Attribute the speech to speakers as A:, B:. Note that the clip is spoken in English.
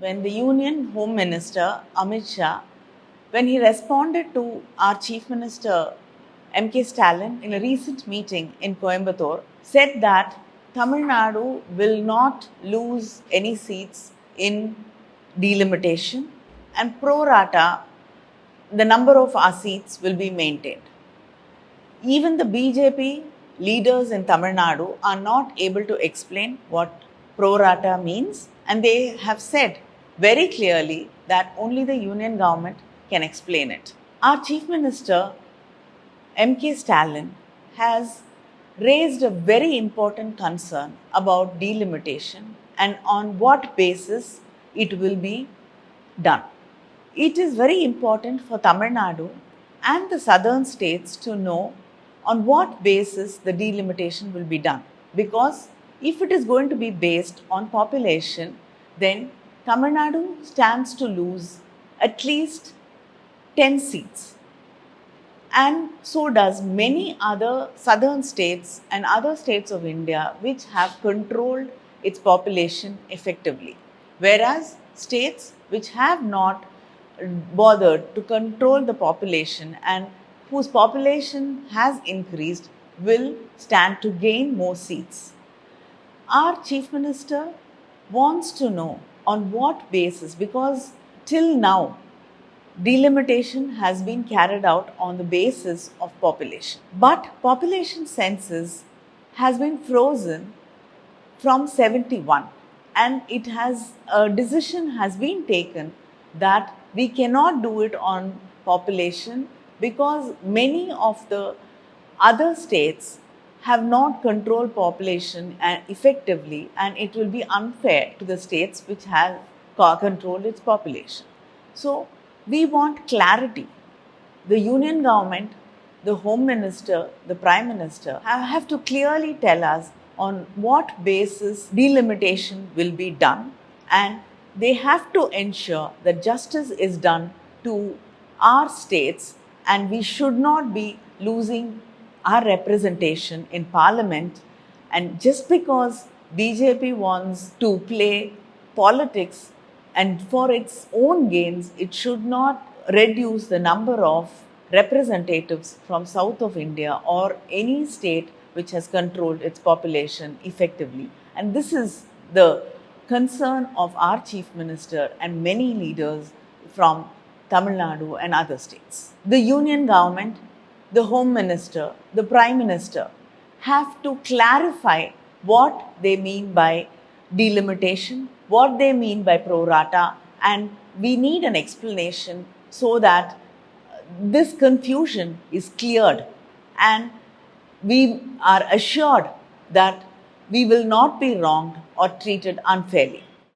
A: when the Union Home Minister Amit Shah, when he responded to our Chief Minister M.K. Stalin in a recent meeting in Coimbatore, said that Tamil Nadu will not lose any seats in delimitation and pro rata, the number of our seats will be maintained. Even the BJP leaders in Tamil Nadu are not able to explain what pro rata means, and they have said very clearly that only the union government can explain it. Our Chief Minister M.K. Stalin has raised a very important concern about delimitation and on what basis it will be done. It is very important for Tamil Nadu and the southern states to know on what basis the delimitation will be done. Because if it is going to be based on population, then Tamil Nadu stands to lose at least 10 seats. And so does many other southern states and other states of India which have controlled its population effectively. Whereas states which have not bothered to control the population and whose population has increased will stand to gain more seats. Our Chief Minister wants to know on what basis, because till now delimitation has been carried out on the basis of population. But population census has been frozen from 71, and a decision has been taken that we cannot do it on population because many of the other states have not controlled population effectively, and it will be unfair to the states which have controlled its population. So we want clarity. The union government, the home minister, the prime minister have to clearly tell us on what basis delimitation will be done, and they have to ensure that justice is done to our states, and we should not be losing our representation in parliament. And just because BJP wants to play politics and for its own gains, it should not reduce the number of representatives from south of India or any state which has controlled its population effectively. And this is the concern of our Chief Minister and many leaders from Tamil Nadu and other states. The union government, the Home Minister, the Prime Minister have to clarify what they mean by delimitation, what they mean by pro rata, and we need an explanation so that this confusion is cleared and we are assured that we will not be wronged or treated unfairly.